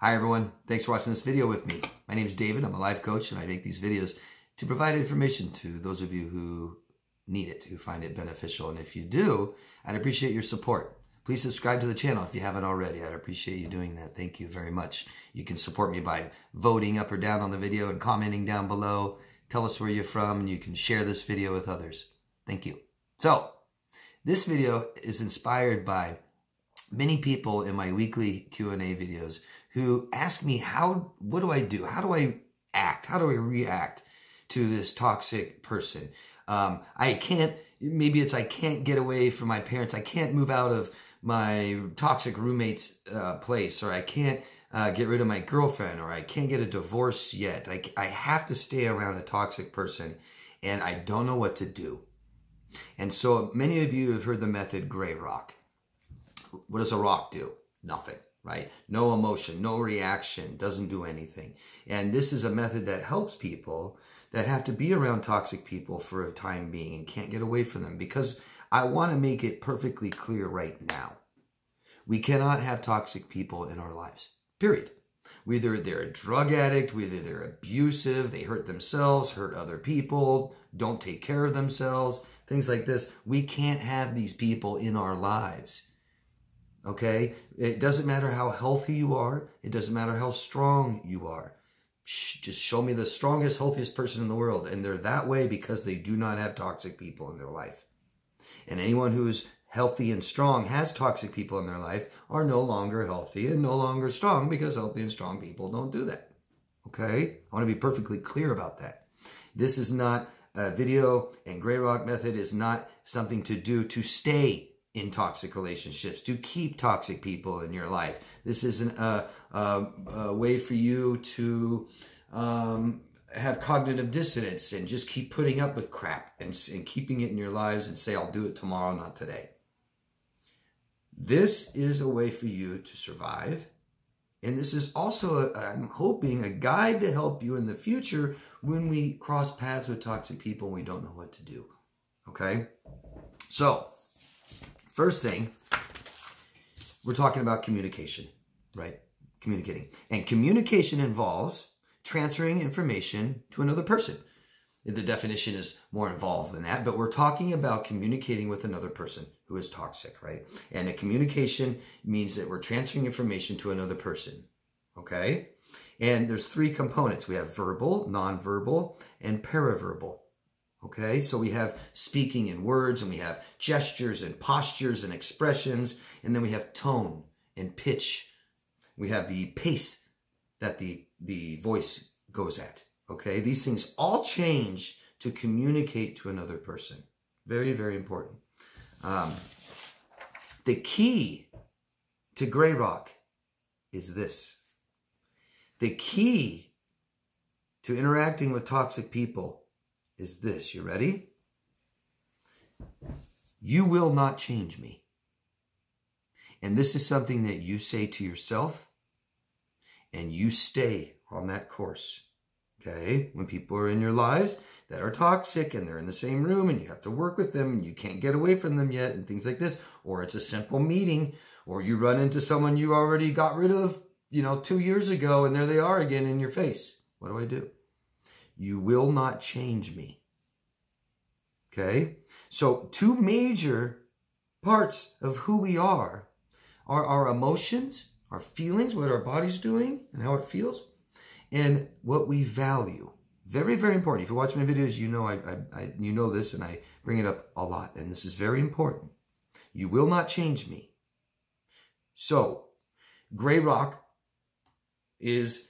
Hi everyone, thanks for watching this video with me. My name is David, I'm a life coach, and I make these videos to provide information to those of you who need it, who find it beneficial. And if you do, I'd appreciate your support. Please subscribe to the channel if you haven't already. I'd appreciate you doing that. Thank you very much. You can support me by voting up or down on the video and commenting down below. Tell us where you're from, and you can share this video with others. Thank you. So, this video is inspired by many people in my weekly Q&A videos who ask me, what do I do? How do I act? How do I react to this toxic person? I can't get away from my parents. I can't move out of my toxic roommate's place, or I can't get rid of my girlfriend, or I can't get a divorce yet. I have to stay around a toxic person, and I don't know what to do. And so many of you have heard the method gray rock. What does a rock do? Nothing, right? No emotion, no reaction, doesn't do anything. And this is a method that helps people that have to be around toxic people for a time being and can't get away from them, because I want to make it perfectly clear right now. We cannot have toxic people in our lives, period. Whether they're a drug addict, whether they're abusive, they hurt themselves, hurt other people, don't take care of themselves, things like this. We can't have these people in our lives. Okay? It doesn't matter how healthy you are. It doesn't matter how strong you are. Just show me the strongest, healthiest person in the world. And they're that way because they do not have toxic people in their life. And anyone who's healthy and strong has toxic people in their life are no longer healthy and no longer strong, because healthy and strong people don't do that. Okay? I want to be perfectly clear about that. This is not a video, and Gray Rock Method is not something to do to stay in toxic relationships, to keep toxic people in your life. This isn't a way for you to have cognitive dissonance and just keep putting up with crap and keeping it in your lives and say, I'll do it tomorrow, not today. This is a way for you to survive. And this is also, I'm hoping, a guide to help you in the future when we cross paths with toxic people and we don't know what to do. Okay? So, first thing, we're talking about communication, right? Communicating. And communication involves transferring information to another person. The definition is more involved than that, but we're talking about communicating with another person who is toxic, right? And a communication means that we're transferring information to another person, okay? And there's three components. We have verbal, nonverbal, and paraverbal. Okay, so we have speaking in words, and we have gestures and postures and expressions, and then we have tone and pitch. We have the pace that the voice goes at. Okay, these things all change to communicate to another person. Very, very important. The key to Gray Rock is this. The key to interacting with toxic people is this. You ready? You will not change me. And this is something that you say to yourself, and you stay on that course. Okay? When people are in your lives that are toxic and they're in the same room and you have to work with them and you can't get away from them yet and things like this, or it's a simple meeting, or you run into someone you already got rid of, 2 years ago, and there they are again in your face. What do I do? You will not change me. Okay? So two major parts of who we are our emotions, our feelings, what our body's doing and how it feels, and what we value. Very, very important. If you watch my videos, you know you know this, and I bring it up a lot, and this is very important. You will not change me. So, Gray Rock is,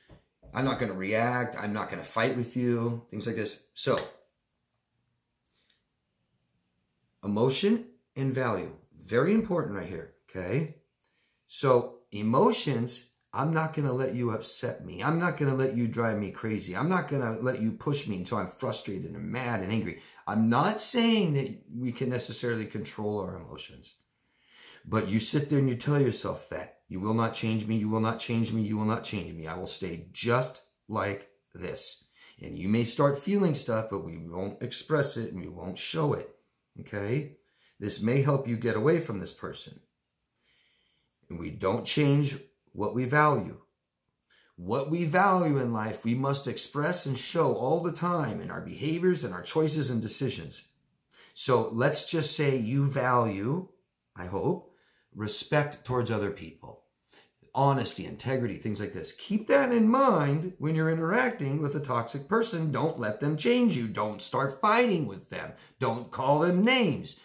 I'm not going to react, I'm not going to fight with you, things like this. So, emotion and value. Very important right here, okay? So, emotions, I'm not going to let you upset me. I'm not going to let you drive me crazy. I'm not going to let you push me until I'm frustrated and mad and angry. I'm not saying that we can necessarily control our emotions. But you sit there and you tell yourself that. You will not change me. You will not change me. You will not change me. I will stay just like this. And you may start feeling stuff, but we won't express it and we won't show it. Okay? This may help you get away from this person. And we don't change what we value. what we value in life, we must express and show all the time in our behaviors and our choices and decisions. So let's just say you value, I hope, respect towards other people, honesty, integrity, things like this. Keep that in mind when you're interacting with a toxic person. Don't let them change you. Don't start fighting with them. Don't call them names.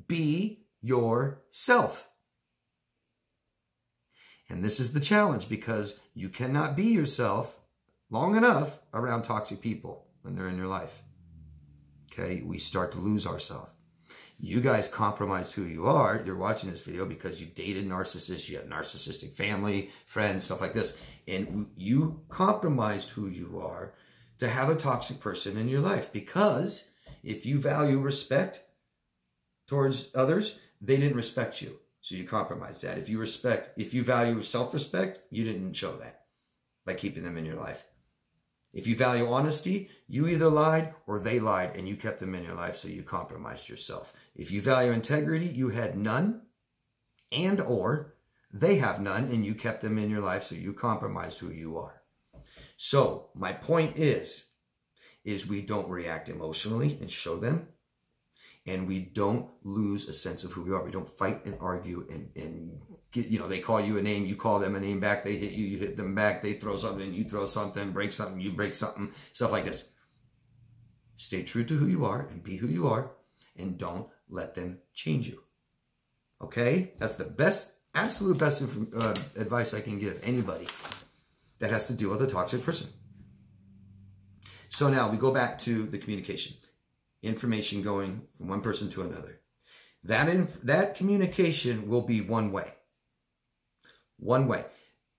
Be yourself. And this is the challenge, because you cannot be yourself long enough around toxic people when they're in your life. Okay, we start to lose ourselves. You guys compromised who you are. You're watching this video because you dated narcissists, you have narcissistic family, friends, stuff like this. And you compromised who you are to have a toxic person in your life, because if you value respect towards others, they didn't respect you. So you compromise that. If you value self-respect, you didn't show that by keeping them in your life. If you value honesty, you either lied or they lied and you kept them in your life, so you compromised yourself. If you value integrity, you had none, and or they have none and you kept them in your life, so you compromised who you are. So my point is we don't react emotionally and show them. And we don't lose a sense of who we are. We don't fight and argue and get, they call you a name, you call them a name back, they hit you, you hit them back, they throw something, you throw something, break something, you break something, stuff like this. Stay true to who you are and be who you are, and don't let them change you. Okay? That's the best, absolute best advice I can give anybody that has to deal with a toxic person. So now we go back to the communication. Information going from one person to another. That communication will be one way. One way.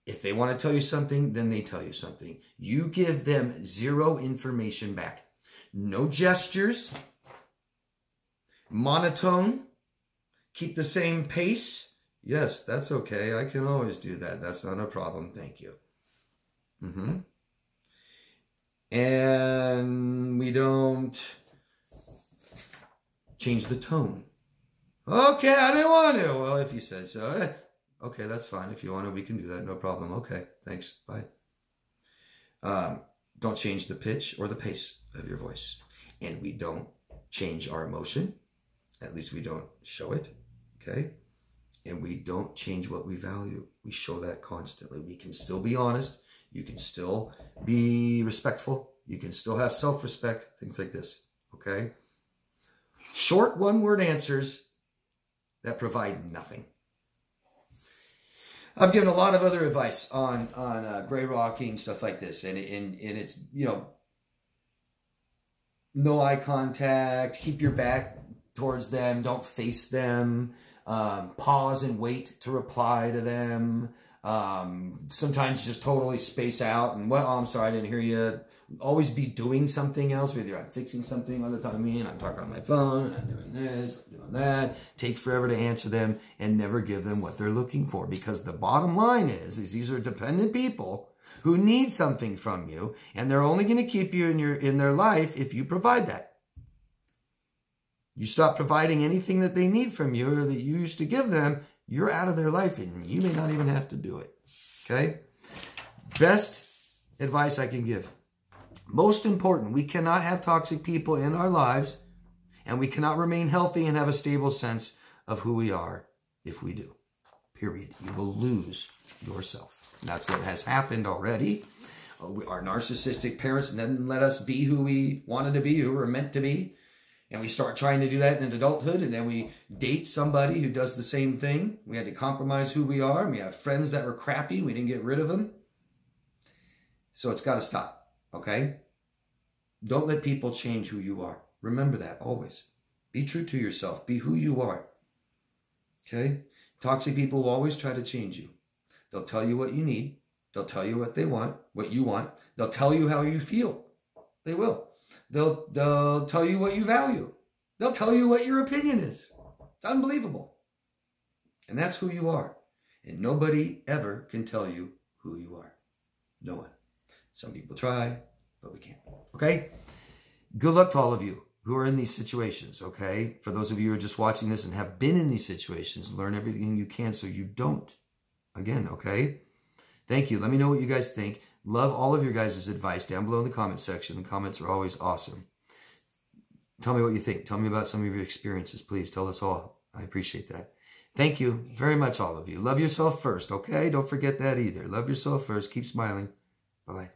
If they want to tell you something, then they tell you something. You give them zero information back. No gestures. Monotone. Keep the same pace. Yes, that's okay. I can always do that. That's not a problem. Thank you. And we don't change the tone. Okay, I didn't want to. Well, if you said so. Okay, that's fine. If you want to, we can do that. No problem. Okay, thanks. Bye. Don't change the pitch or the pace of your voice. And we don't change our emotion. At least we don't show it. Okay? And we don't change what we value. We show that constantly. We can still be honest. You can still be respectful. You can still have self-respect. Things like this. Okay? Short one-word answers that provide nothing. I've given a lot of other advice on gray rocking, stuff like this. And it's, no eye contact, keep your back towards them, don't face them, pause and wait to reply to them. Sometimes just totally space out and, well, oh, I'm sorry, I didn't hear you. Always be doing something else. Whether I'm fixing something other time, I'm talking on my phone, I'm doing this, I'm doing that. Take forever to answer them and never give them what they're looking for. Because the bottom line is these are dependent people who need something from you, and they're only going to keep you in their life if you provide that. You stop providing anything that they need from you or that you used to give them, you're out of their life and you may not even have to do it. Okay? Best advice I can give. Most important, we cannot have toxic people in our lives, and we cannot remain healthy and have a stable sense of who we are if we do. Period. You will lose yourself. And that's what has happened already. Our narcissistic parents didn't let us be who we wanted to be, who we were meant to be. And we start trying to do that in adulthood, and then we date somebody who does the same thing. We had to compromise who we are, and we have friends that were crappy. We didn't get rid of them. So it's got to stop, okay? Don't let people change who you are. Remember that always. Be true to yourself. Be who you are, okay? Toxic people will always try to change you. They'll tell you what you need. They'll tell you what they want, what you want. They'll tell you how you feel. They will. They'll tell you what you value. They'll tell you what your opinion is. It's unbelievable. And that's who you are. And nobody ever can tell you who you are. No one. Some people try, but we can't. Okay? Good luck to all of you who are in these situations, okay? For those of you who are just watching this and have been in these situations, learn everything you can so you don't. Again, okay? Thank you. Let me know what you guys think. Love all of your guys' advice down below in the comment section. The comments are always awesome. Tell me what you think. Tell me about some of your experiences. Please tell us all. I appreciate that. Thank you very much, all of you. Love yourself first, okay? Don't forget that either. Love yourself first. Keep smiling. Bye-bye.